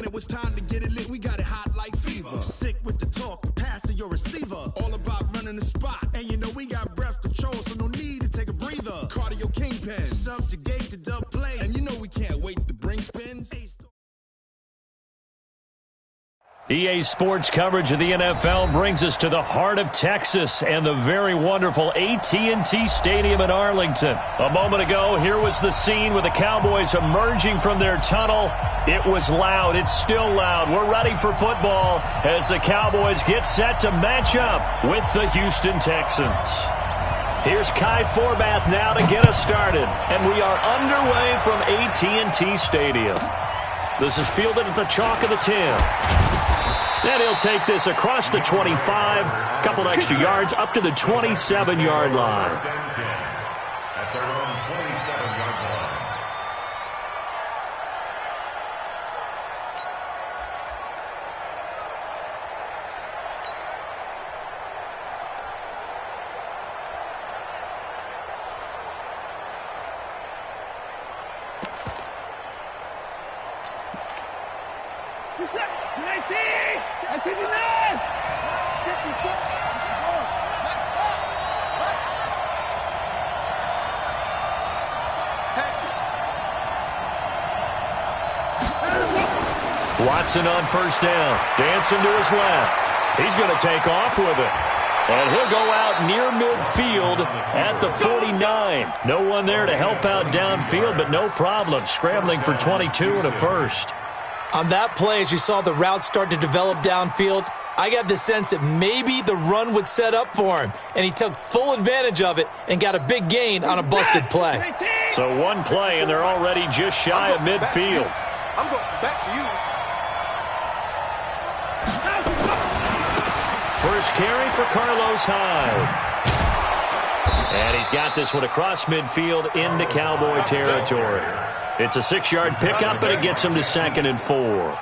it was time to get it lit, we got it hot like fever. Sick with the talk, passing your receiver. All about running the spot. And you know we got breath control, so no need to take a breather. Cardio kingpin, subjugate the dub play. And you know we can't wait to bring spins. EA Sports coverage of the NFL brings us to the heart of Texas and the very wonderful AT&T Stadium in Arlington. A moment ago, here was the scene with the Cowboys emerging from their tunnel. It was loud. It's still loud. We're ready for football as the Cowboys get set to match up with the Houston Texans. Here's Kai Forbath now to get us started, and we are underway from AT&T Stadium. This is fielded at the chalk of the 10. Then he'll take this across the 25, a couple extra yards up to the 27-yard line. That's around 27-yard line. Watson on first down, dancing to his left. He's going to take off with it. And he'll go out near midfield at the 49. No one there to help out downfield, but no problem. Scrambling for 22 and a first. On that play, as you saw the route start to develop downfield, I got the sense that maybe the run would set up for him, and he took full advantage of it and got a big gain on a busted play. So one play, and they're already just shy of midfield. I'm going back to you. First carry for Carlos Hyde. And he's got this one across midfield into Cowboy territory. It's a 6-yard pickup, but it gets him to 2nd and 4.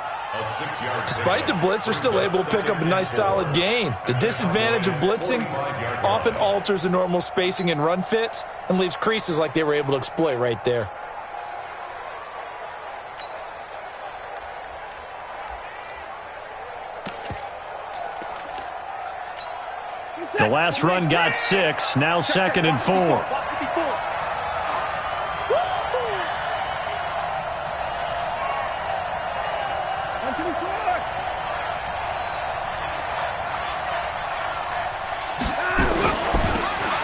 Despite the blitz, they're still able to pick up a nice solid gain. The disadvantage of blitzing often alters the normal spacing and run fits and leaves creases like they were able to exploit right there. The last run got 6, now 2nd and 4.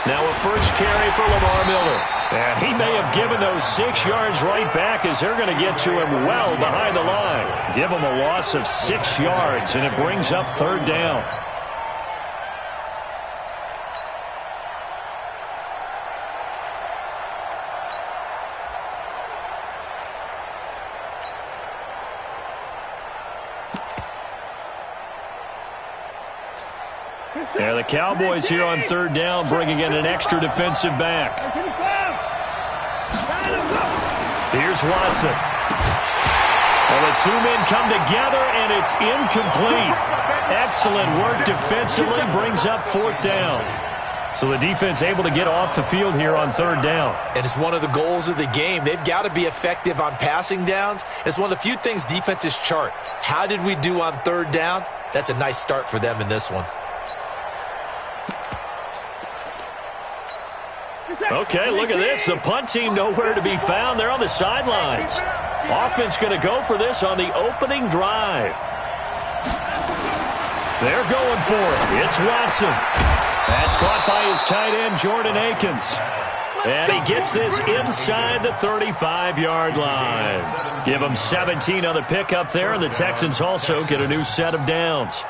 Now a first carry for Lamar Miller. And he may have given those 6 yards right back as they're going to get to him well behind the line. Give him a loss of 6 yards, and it brings up 3rd down. Yeah, the Cowboys here on 3rd down, bringing in an extra defensive back. Here's Watson. And the two men come together, and it's incomplete. Excellent work defensively, brings up 4th down. So the defense able to get off the field here on 3rd down. And it's one of the goals of the game. They've got to be effective on passing downs. It's one of the few things defenses chart. How did we do on 3rd down? That's a nice start for them in this one. Okay, look at this. The punt team nowhere to be found. They're on the sidelines. Offense going to go for this on the opening drive. They're going for it. It's Watson. That's caught by his tight end, Jordan Akins. And he gets this inside the 35-yard line. Give him 17 on the pickup there, and the Texans also get a new set of downs.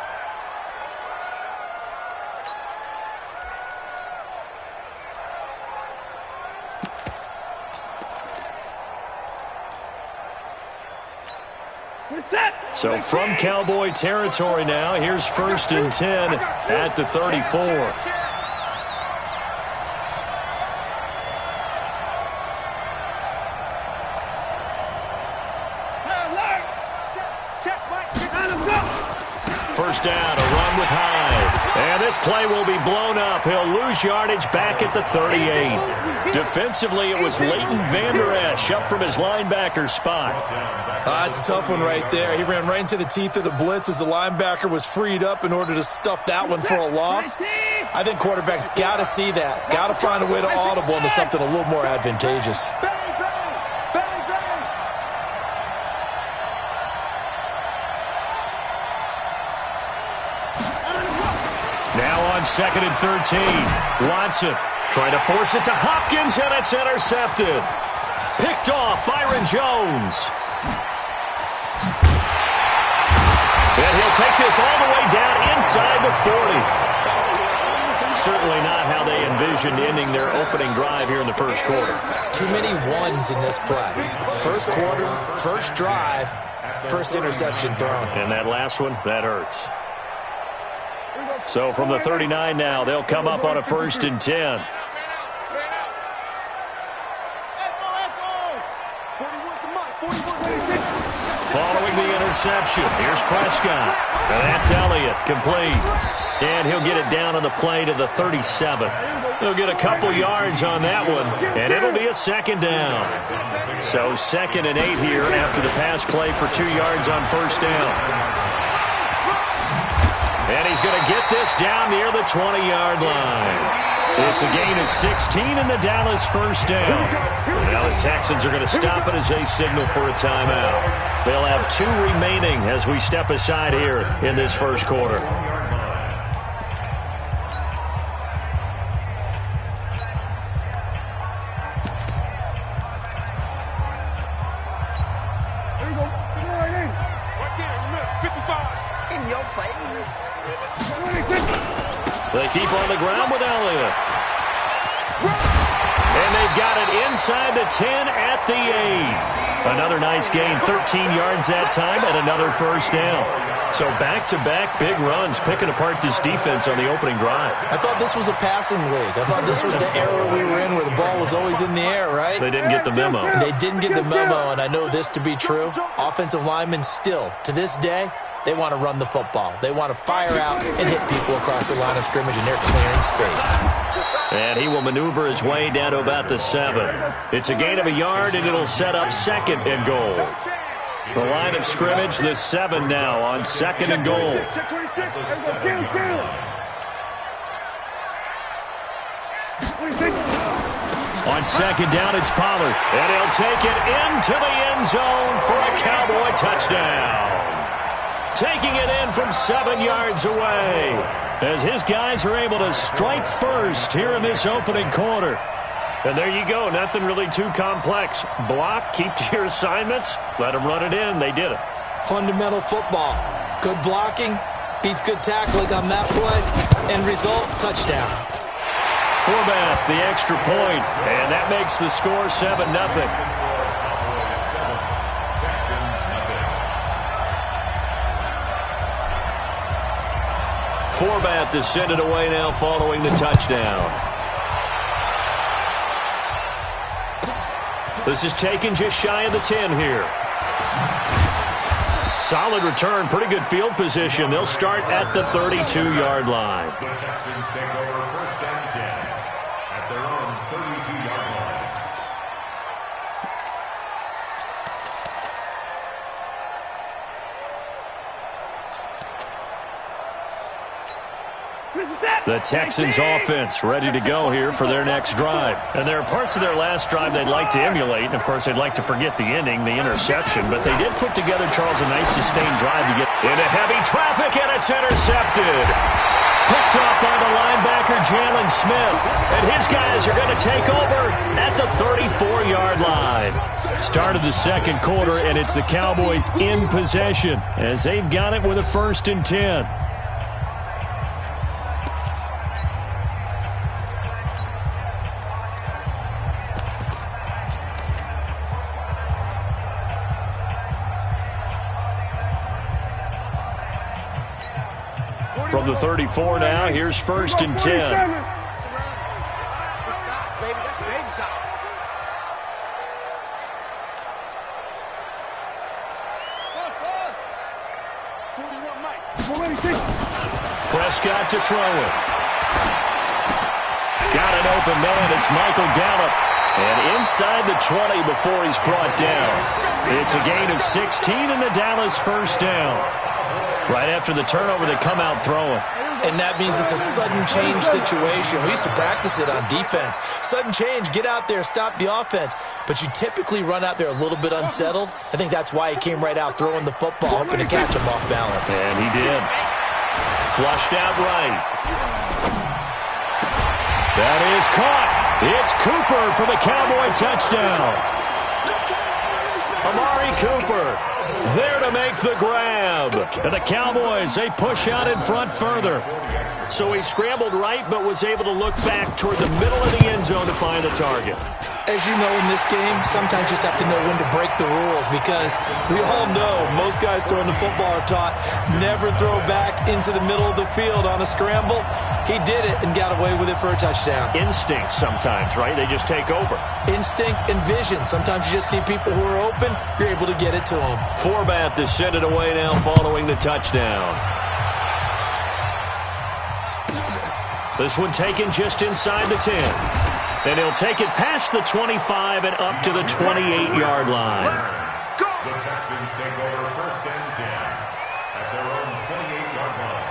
So from Cowboy territory now, here's 1st and 10 at the 34. first down, a run with Hyde. And this play will be blown up. He'll lose yardage back at the 38. Defensively, it was Leighton Vander Esch up from his linebacker spot. That's a tough one right there. He ran right into the teeth of the blitz as the linebacker was freed up in order to stuff that one for a loss. I think quarterbacks got to see that. Got to find a way to audible into something a little more advantageous. Now on 2nd and 13. Watson trying to force it to Hopkins, and it's intercepted. Picked off Byron Jones. And he'll take this all the way down inside the 40. Certainly not how they envisioned ending their opening drive here in the first quarter. Too many ones in this play. First quarter, first drive, first interception thrown. And that last one, that hurts. So from the 39 now, they'll come up on a 1st and 10. Following the interception, here's Prescott. And that's Elliott, complete. And he'll get it down on the play to the 37. He'll get a couple yards on that one, and it'll be a 2nd down. So 2nd and 8 here after the pass play for 2 yards on 1st down. And he's going to get this down near the 20-yard line. It's a gain of 16 in the Dallas 1st down. Now the Texans are going to stop it as they signal for a timeout. They'll have 2 remaining as we step aside here in this first quarter. They keep on the ground with Elliott. And they've got it inside the 10 at the 8. Another nice gain, 13 yards that time, and another 1st down. So back-to-back big runs, picking apart this defense on the opening drive. I thought this was a passing league. I thought this was the era we were in where the ball was always in the air, right? They didn't get the memo. They didn't get the memo, and I know this to be true. Offensive linemen still, to this day, they want to run the football. They want to fire out and hit people across the line of scrimmage, and they're clearing space. And he will maneuver his way down to about the 7. It's a gain of a yard, and it'll set up 2nd and goal. The line of scrimmage, the 7 now on 2nd and goal. On 2nd down, it's Pollard. And he'll take it into the end zone for a Cowboy touchdown. Taking it in from 7 yards away as his guys are able to strike first here in this opening quarter. And there you go. Nothing really too complex. Block, keep to your assignments, let them run it in. They did it. Fundamental football. Good blocking beats good tackling on that play. End result, touchdown. Forbath, the extra point, and that makes the score 7-0. Forbath to send it away now following the touchdown. This is taken just shy of the 10 here. Solid return, pretty good field position. They'll start at the 32-yard line. The Texans take over 1st and 10 at their own 32-yard line. The Texans offense ready to go here for their next drive. And there are parts of their last drive they'd like to emulate. And, of course, they'd like to forget the ending, the interception. But they did put together, Charles, a nice sustained drive to get into heavy traffic, and it's intercepted. Picked off by the linebacker, Jalen Smith. And his guys are going to take over at the 34-yard line. Start of the 2nd quarter, and it's the Cowboys in possession as they've got it with a 1st and 10. From the 34 now, here's 1st and 10. Prescott to throw it. Got an open man. It's Michael Gallup. And inside the 20 before he's brought down. It's a gain of 16 and the Dallas first down. Right after the turnover, they come out throwing. And that means it's a sudden change situation. We used to practice it on defense. Sudden change, get out there, stop the offense. But you typically run out there a little bit unsettled. I think that's why he came right out throwing the football, hoping to catch him off balance. And he did. Flushed out right. That is caught. It's Cooper for the Cowboy touchdown. Amari Cooper there to make the grab. And the Cowboys, they push out in front further. So he scrambled right but was able to look back toward the middle of the end zone to find the target. As you know, in this game, sometimes you just have to know when to break the rules because we all know most guys throwing the football are taught never throw back into the middle of the field on a scramble. He did it and got away with it for a touchdown. Instinct sometimes, right? They just take over. Instinct and vision. Sometimes you just see people who are open, you're able to get it to them. Forbath to send it away now following the touchdown. This one taken just inside the 10. And he'll take it past the 25 and up to the 28-yard line. The Texans take over first and 10 at their own 28-yard line.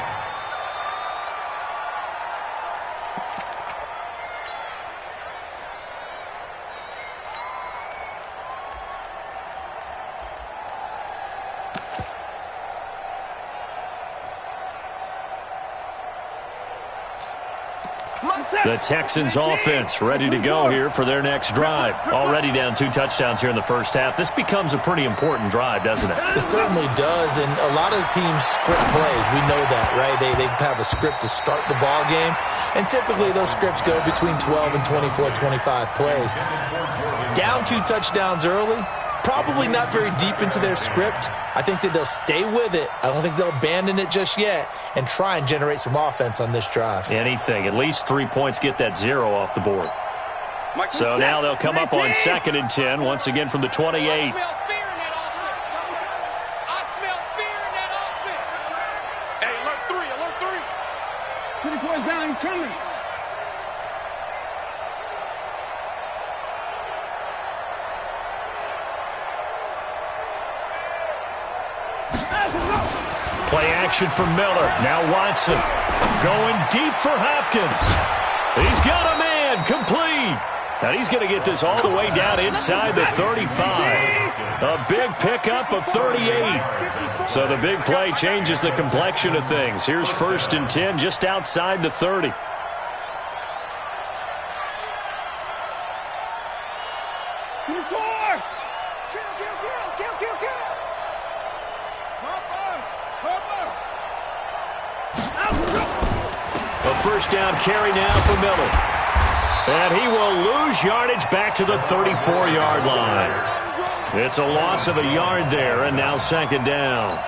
The Texans offense ready to go here for their next drive. Already down 2 touchdowns here in the first half. This becomes a pretty important drive, doesn't it? It certainly does, and a lot of teams script plays. We know that, right? They have a script to start the ball game, and typically those scripts go between 12 and 24, 25 plays. Down 2 touchdowns early, probably not very deep into their script. I think that they'll stay with it. I don't think they'll abandon it just yet and try and generate some offense on this drive. Anything. At least 3 points get that 0 off the board. So now they'll come up on 2nd and 10, once again from the 28. I smell fear in that offense. Hey, alert 3. Put his boys down, he's coming. Play action from Miller. Now Watson going deep for Hopkins. He's got a man complete. Now he's going to get this all the way down inside the 35. A big pickup of 38. So the big play changes the complexion of things. Here's 1st and 10 just outside the 30. A first down carry now for Miller. And he will lose yardage back to the 34-yard line. It's a loss of a yard there, and now 2nd down.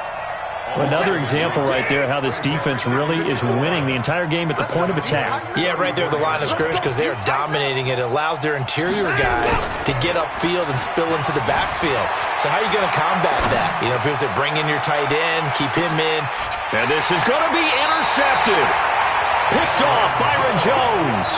Another example right there how this defense really is winning the entire game at the point of attack. Yeah, right there at the line of scrimmage because they are dominating it. It allows their interior guys to get upfield and spill into the backfield. So how are you going to combat that? You know, people say bring in your tight end, keep him in. And this is going to be intercepted. Picked off Byron Jones.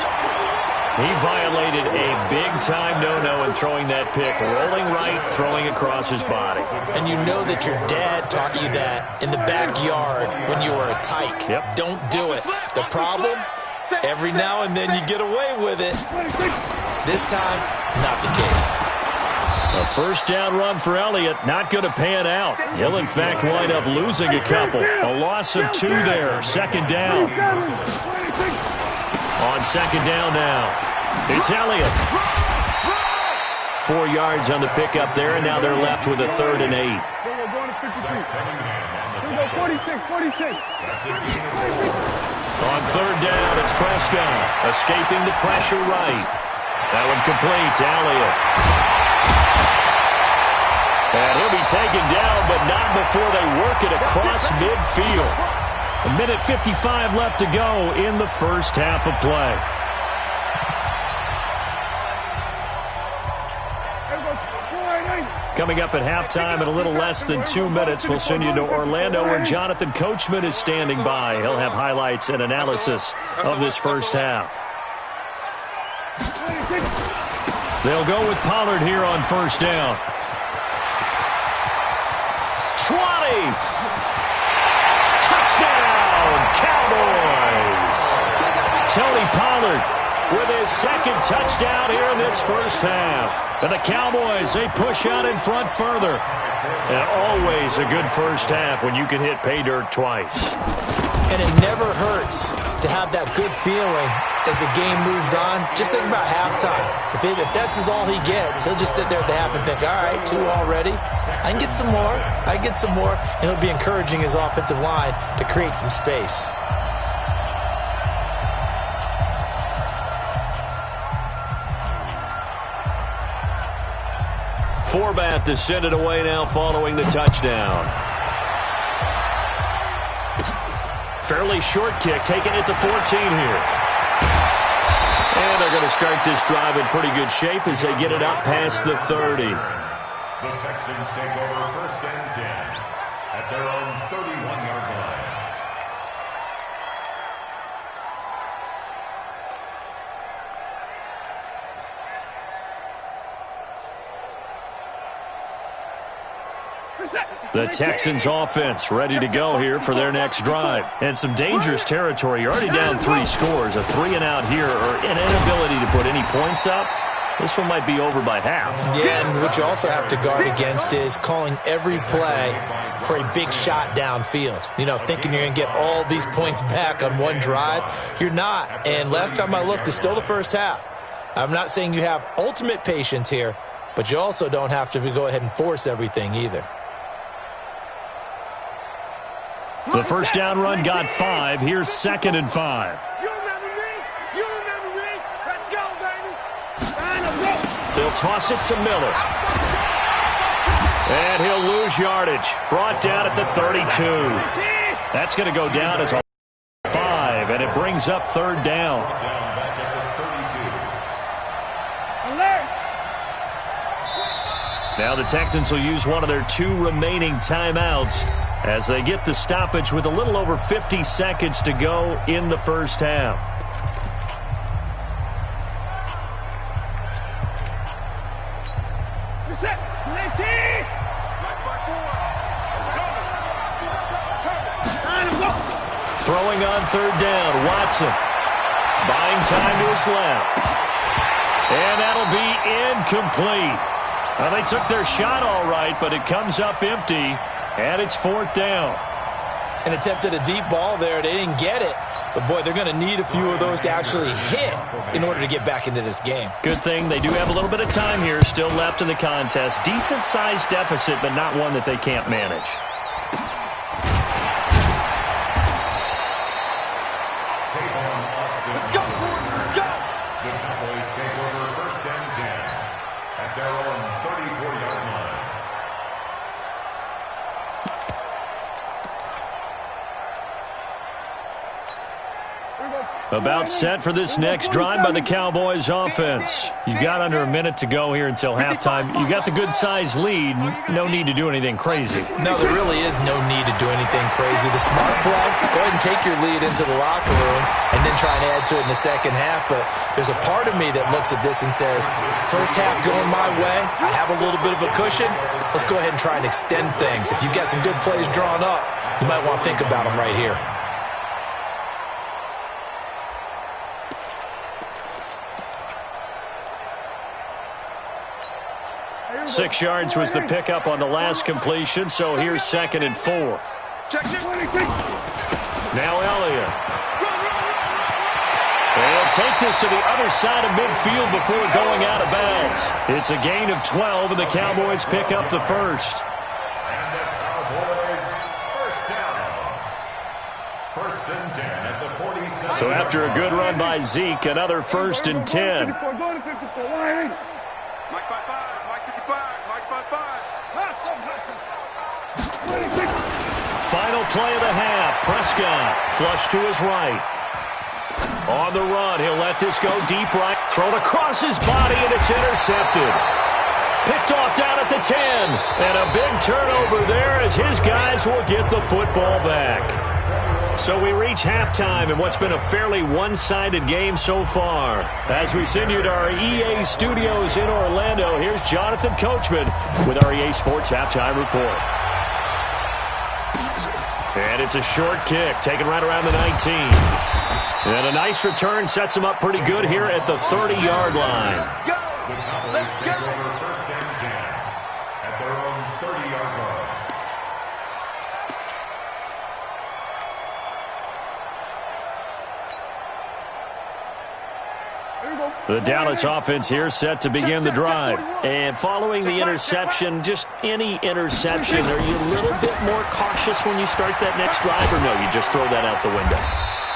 He violated a big-time no-no in throwing that pick. Rolling right, throwing across his body. And you know that your dad taught you that in the backyard when you were a tyke. Yep. Don't do it. The problem, every now and then you get away with it. This time, not the case. A first down run for Elliott, not going to pan out. He'll, in fact, wind up losing a couple. A loss of 2 there, 2nd down. On 2nd down now, it's Elliott. 4 yards on the pickup there, and now they're left with a 3rd and 8. On 3rd down, it's Prescott, escaping the pressure right. That one complete to Elliott. And he'll be taken down, but not before they work it across midfield. 1:55 left to go in the first half of play. Coming up at halftime in a little less than 2 minutes, we'll send you to Orlando where Jonathan Coachman is standing by. He'll have highlights and analysis of this first half. They'll go with Pollard here on first down. 20. Touchdown, Cowboys. Tony Pollard with his second touchdown here in this first half. And the Cowboys, they push out in front further. And always a good first half when you can hit pay dirt twice. And it never hurts to have that good feeling as the game moves on. Just think about halftime. If that's all he gets, he'll just sit there at the half and think, all right, 2 already. I can get some more. I get some more. And he'll be encouraging his offensive line to create some space. Forbat to send it away now following the touchdown. Fairly short kick, taking it to 14 here. And they're going to start this drive in pretty good shape as they get it up past the 30. The Texans take over first and 10 at their own 31-yard line. The Texans offense ready to go here for their next drive. And some dangerous territory. You're already down 3 scores. A 3-and-out here or an inability to put any points up. This one might be over by half. Yeah, and what you also have to guard against is calling every play for a big shot downfield. You know, thinking you're going to get all these points back on one drive. You're not. And last time I looked, it's still the first half. I'm not saying you have ultimate patience here, but you also don't have to go ahead and force everything either. The first down run got 5. Here's 2nd and 5. You remember me? You remember me? Let's go, baby. They'll toss it to Miller. And he'll lose yardage. Brought down at the 32. That's going to go down as a 5, and it brings up 3rd down. Now the Texans will use one of their 2 remaining timeouts as they get the stoppage with a little over 50 seconds to go in the first half. Throwing on 3rd down, Watson. Buying time to his left. And that'll be incomplete. Well, they took their shot all right, but it comes up empty, and it's 4th down. And attempted a deep ball there. They didn't get it. But, boy, they're going to need a few of those to actually hit in order to get back into this game. Good thing they do have a little bit of time here still left in the contest. Decent-sized deficit, but not one that they can't manage. Let's go, let's go. The Cowboys take over first and 10 at their own 34-yard line. About set for this next drive by the Cowboys offense. You've got under a minute to go here until halftime. You've got the good-sized lead. No need to do anything crazy. No, there really is no need to do anything crazy. The smart play, go ahead and take your lead into the locker room and then try and add to it in the second half. But there's a part of me that looks at this and says, first half going my way, I have a little bit of a cushion. Let's go ahead and try and extend things. If you've got some good plays drawn up, you might want to think about them right here. 6 yards was the pickup on the last completion, so here's 2nd and 4. Now Elliott. They'll take this to the other side of midfield before going out of bounds. It's a gain of 12, and the Cowboys pick up the first. And the Cowboys first down. First and 10 at the 47. So after a good run by Zeke, another 1st and 10. Mike 55, Mike 55, Mike 55. Final play of the half. Prescott flush to his right. On the run, he'll let this go deep right. Thrown across his body, and it's intercepted. Picked off down at the 10. And a big turnover there as his guys will get the football back. So we reach halftime in what's been a fairly one-sided game so far. As we send you to our EA studios in Orlando, here's Jonathan Coachman with our EA Sports Halftime Report. And it's a short kick, taken right around the 19. And a nice return sets him up pretty good here at the 30-yard line. Let's go! First and 10 at their own 30-yard line. The Dallas offense here set to begin the drive. And following the interception, just any interception, are you a little bit more cautious when you start that next drive, or no, you just throw that out the window?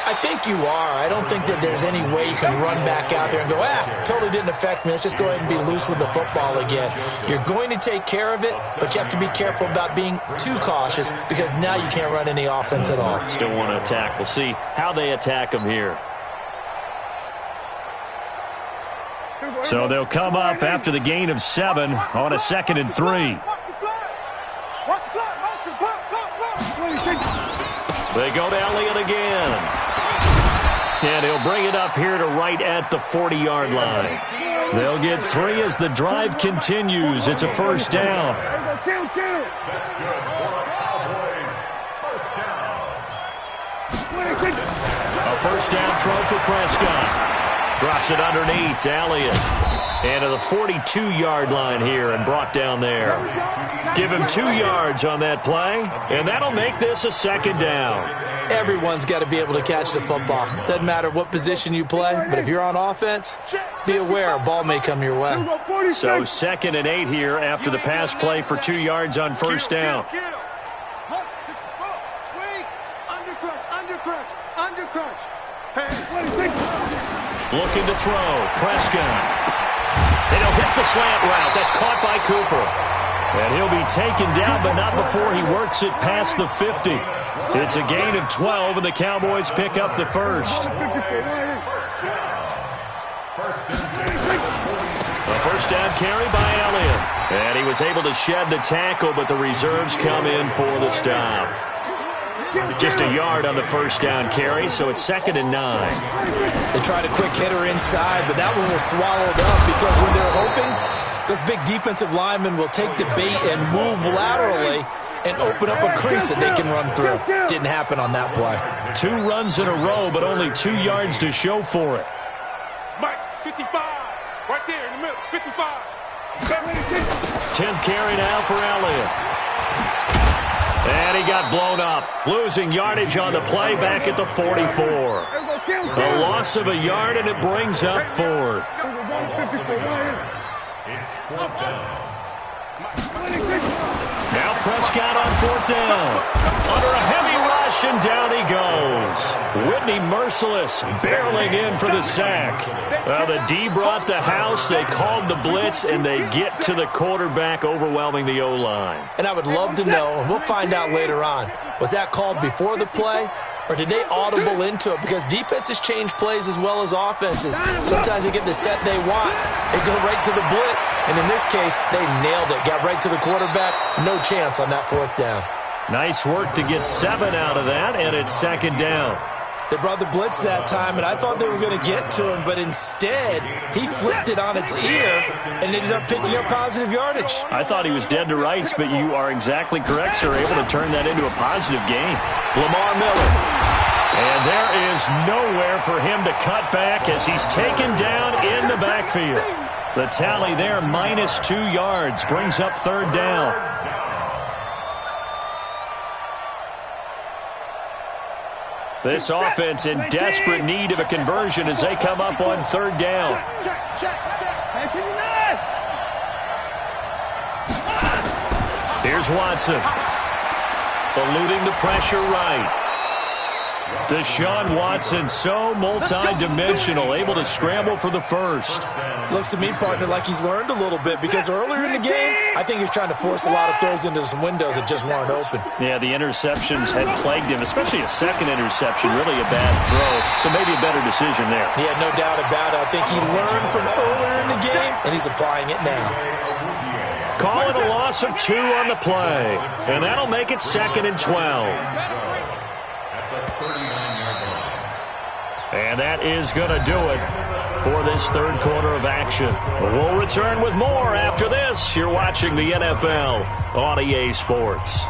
I think you are. I don't think that there's any way you can run back out there and go, totally didn't affect me. Let's just go ahead and be loose with the football again. You're going to take care of it, but you have to be careful about being too cautious because now you can't run any offense at all. Still want to attack. We'll see how they attack them here. So they'll come up after the gain of 7 on a 2nd and 3. They go to Elliott again. And he'll bring it up here to right at the 40-yard line. They'll get 3 as the drive continues. It's a first down. That's good for the Cowboys. First down. A first down throw for Prescott. Drops it underneath to Elliott. And to the 42-yard line here and brought down there. Give him 2 yards on that play, and that'll make this a second down. Everyone's got to be able to catch the football. Doesn't matter what position you play, but if you're on offense, be aware a ball may come your way. So 2nd and 8 here after the pass play for 2 yards on first down. Looking to throw. Prescott. And he'll hit the slant route. That's caught by Cooper. And he'll be taken down, but not before he works it past the 50. It's a gain of 12, and the Cowboys pick up the first. A first down carry by Elliott. And he was able to shed the tackle, but the reserves come in for the stop. Just a yard on the first down carry, so it's 2nd and 9. They tried a quick hitter inside, but that one was swallowed up because when they're hoping, those big defensive linemen will take the bait and move laterally and open up a crease that they can run through. Didn't happen on that play. 2 runs in a row, but only 2 yards to show for it. Mike, 55, right there in the middle, 55. 10th carry now for Elliott. And he got blown up, losing yardage on the play back at the 44. A loss of a yard, and it brings up 4th. It's 4th down. Now Prescott on 4th down. Under a heavy rush, and down he goes. Whitney Merciless barreling in for the sack. Well, the D brought the house. They called the blitz, and they get to the quarterback, overwhelming the O-line. And I would love to know, and we'll find out later on, was that called before the play, or did they audible into it? Because defenses change plays as well as offenses. Sometimes they get the set they want. They go right to the blitz. And in this case, they nailed it. Got right to the quarterback. No chance on that 4th down. Nice work to get 7 out of that, and it's 2nd down. They brought the blitz that time, and I thought they were going to get to him, but instead, he flipped it on its ear and ended up picking up positive yardage. I thought he was dead to rights, but you are exactly correct, sir. Able to turn that into a positive gain. Lamar Miller. And there is nowhere for him to cut back as he's taken down in the backfield. The tally there, minus 2 yards, brings up 3rd down. This offense in desperate need of a conversion as they come up on 3rd down. Here's Watson. Eluding the pressure right. Deshaun Watson, so multi-dimensional, able to scramble for the first. Looks to me, partner, like he's learned a little bit because earlier in the game, I think he was trying to force a lot of throws into some windows that just weren't open. Yeah, the interceptions had plagued him, especially a second interception, really a bad throw. So maybe a better decision there. Yeah, no doubt about it. I think he learned from earlier in the game, and he's applying it now. Call it a loss of 2 on the play. And that'll make it 2nd and 12. And that is going to do it for this third quarter of action. We'll return with more after this. You're watching the NFL on EA Sports.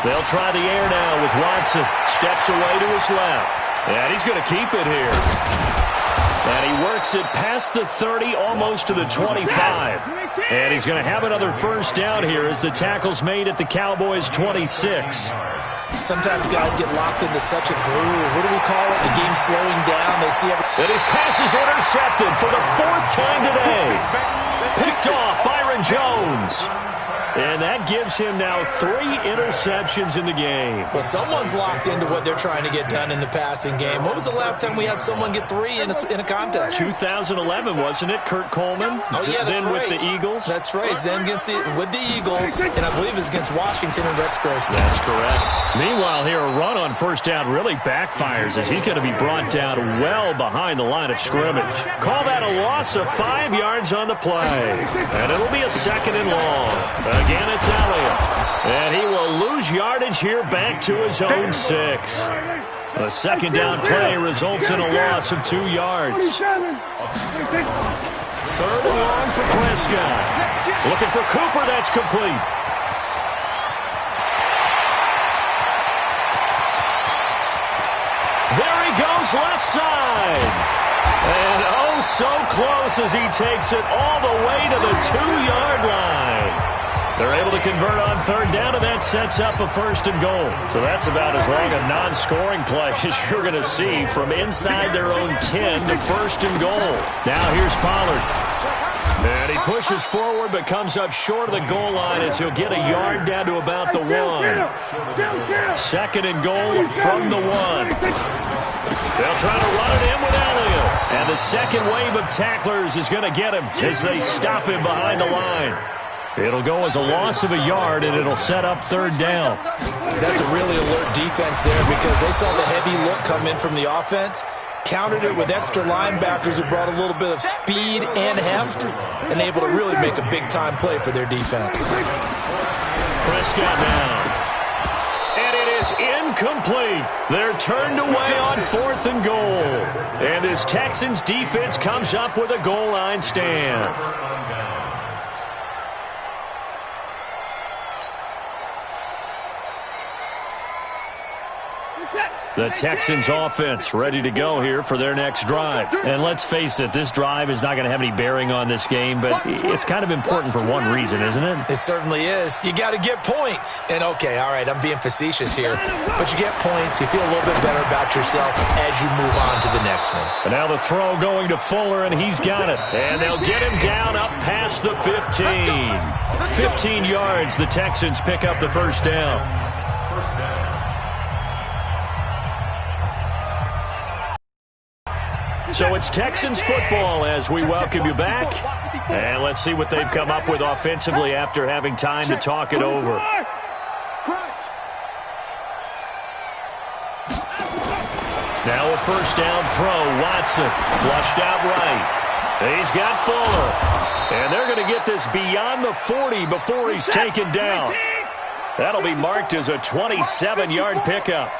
They'll try the air now with Watson. Steps away to his left. And he's going to keep it here. And he works it past the 30, almost to the 25. And he's going to have another first down here as the tackle's made at the Cowboys' 26. Sometimes guys get locked into such a groove. What do we call it? The game slowing down. They see everything. And his pass is intercepted for the 4th time today. Picked off Byron Jones. And that gives him now 3 interceptions in the game. Well, someone's locked into what they're trying to get done in the passing game. When was the last time we had someone get 3 in a contest? 2011, wasn't it? Kurt Coleman. Oh, yeah, that's then right. With the Eagles. That's right. Then with the Eagles, and I believe it's against Washington and Rex Grossman. That's correct. Meanwhile, here, a run on first down really backfires as he's going to be brought down well behind the line of scrimmage. Call that a loss of 5 yards on the play. And it'll be a 2nd and long. Again, it's Elliott. And he will lose yardage here back to his own 6. A 2nd down play results in a loss of 2 yards. 3rd and long for Prescott. Looking for Cooper. That's complete. There he goes, left side. And oh, so close as he takes it all the way to the 2-yard line. They're able to convert on 3rd down, and that sets up a 1st and goal. So that's about as long a non-scoring play as you're going to see from inside their own 10 to 1st and goal. Now here's Pollard. And he pushes forward but comes up short of the goal line as he'll get a yard down to about the 1. 2nd and goal from the 1. They'll try to run it in with Elliott. And the second wave of tacklers is going to get him as they stop him behind the line. It'll go as a loss of a yard, and it'll set up 3rd down. That's a really alert defense there because they saw the heavy look come in from the offense, countered it with extra linebackers who brought a little bit of speed and heft, and able to really make a big-time play for their defense. Prescott now. And it is incomplete. They're turned away on 4th and goal. And this Texans defense comes up with a goal line stand. The Texans offense ready to go here for their next drive. And let's face it, this drive is not going to have any bearing on this game, but it's kind of important for one reason, isn't it? It certainly is. You got to get points. And okay, all right, I'm being facetious here, but you get points, you feel a little bit better about yourself as you move on to the next one. And now the throw going to Fuller, and he's got it. And they'll get him down up past the 15. 15 yards, the Texans pick up the 1st down. So it's Texans football as we welcome you back. And let's see what they've come up with offensively after having time to talk it over. Now a 1st down throw. Watson flushed out right. He's got Fuller. And they're going to get this beyond the 40 before he's taken down. That'll be marked as a 27-yard pickup.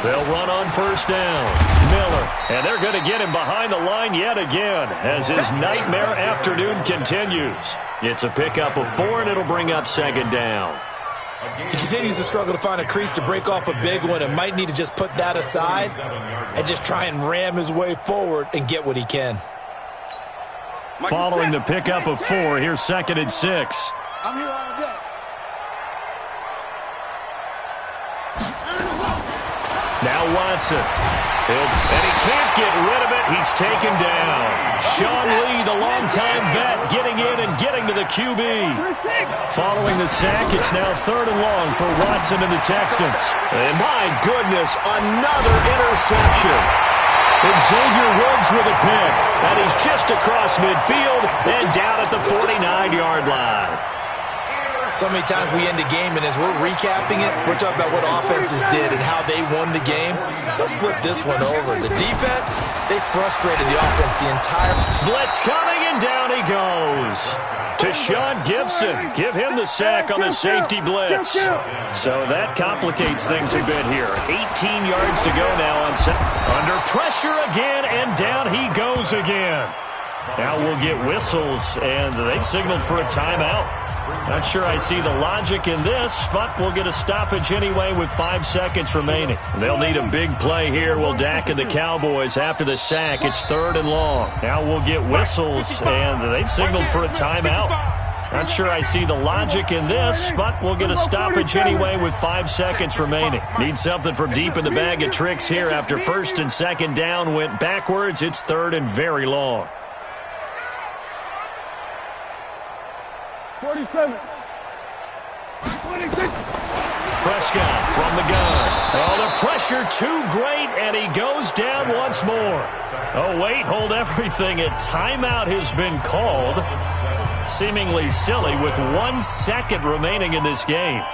They'll run on 1st down. Miller, and they're going to get him behind the line yet again as his nightmare afternoon continues. It's a pickup of 4, and it'll bring up 2nd down. He continues to struggle to find a crease to break off a big one and might need to just put that aside and just try and ram his way forward and get what he can. Following the pickup of 4, here's 2nd and 6. I'm here all day. Now Watson. And he can't get rid of it. He's taken down. Sean Lee, the longtime vet, getting in and getting to the QB. Following the sack, it's now 3rd and long for Watson and the Texans. And my goodness, another interception. Xavier Woods with a pick. And he's just across midfield and down at the 49-yard line. So many times we end a game, and as we're recapping it, we're talking about what offenses did and how they won the game. Let's flip this one over. The defense, they frustrated the offense the entire... Blitz coming, and down he goes. To Sean Gibson. Give him the sack on the safety blitz. So that complicates things a bit here. 18 yards to go now on set. Under pressure again, and down he goes again. Now we'll get whistles, and they've signaled for a timeout. Not sure I see the logic in this, but we'll get a stoppage anyway with 5 seconds remaining. They'll need a big play here. Will Dak and the Cowboys after the sack. It's 3rd and long. Now we'll get whistles, and they've signaled for a timeout. Not sure I see the logic in this, but we'll get a stoppage anyway with 5 seconds remaining. Need something from deep in the bag of tricks here after 1st and 2nd down went backwards. It's 3rd and very long. 47. 26. Prescott from the gun. Oh, the pressure too great, and he goes down once more. Oh, wait, hold everything. A timeout has been called. Seemingly silly with 1 second remaining in this game.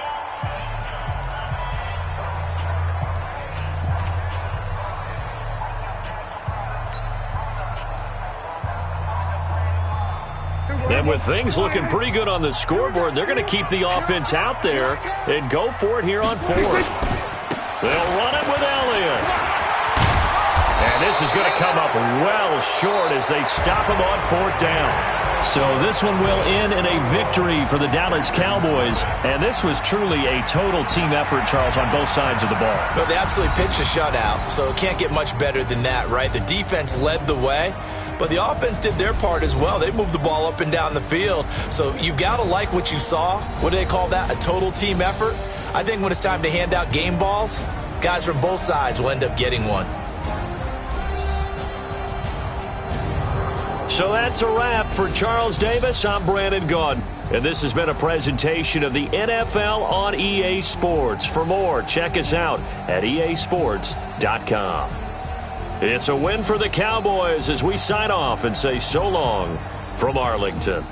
And with things looking pretty good on the scoreboard, they're going to keep the offense out there and go for it here on 4th. They'll run it with Elliott. And this is going to come up well short as they stop him on 4th down. So this one will end in a victory for the Dallas Cowboys. And this was truly a total team effort, Charles, on both sides of the ball. But they absolutely pitched a shutout, so it can't get much better than that, right? The defense led the way, but the offense did their part as well. They moved the ball up and down the field. So you've got to like what you saw. What do they call that? A total team effort? I think when it's time to hand out game balls, guys from both sides will end up getting one. So that's a wrap for Charles Davis. I'm Brandon Gaudin, and this has been a presentation of the NFL on EA Sports. For more, check us out at easports.com. It's a win for the Cowboys as we sign off and say so long from Arlington.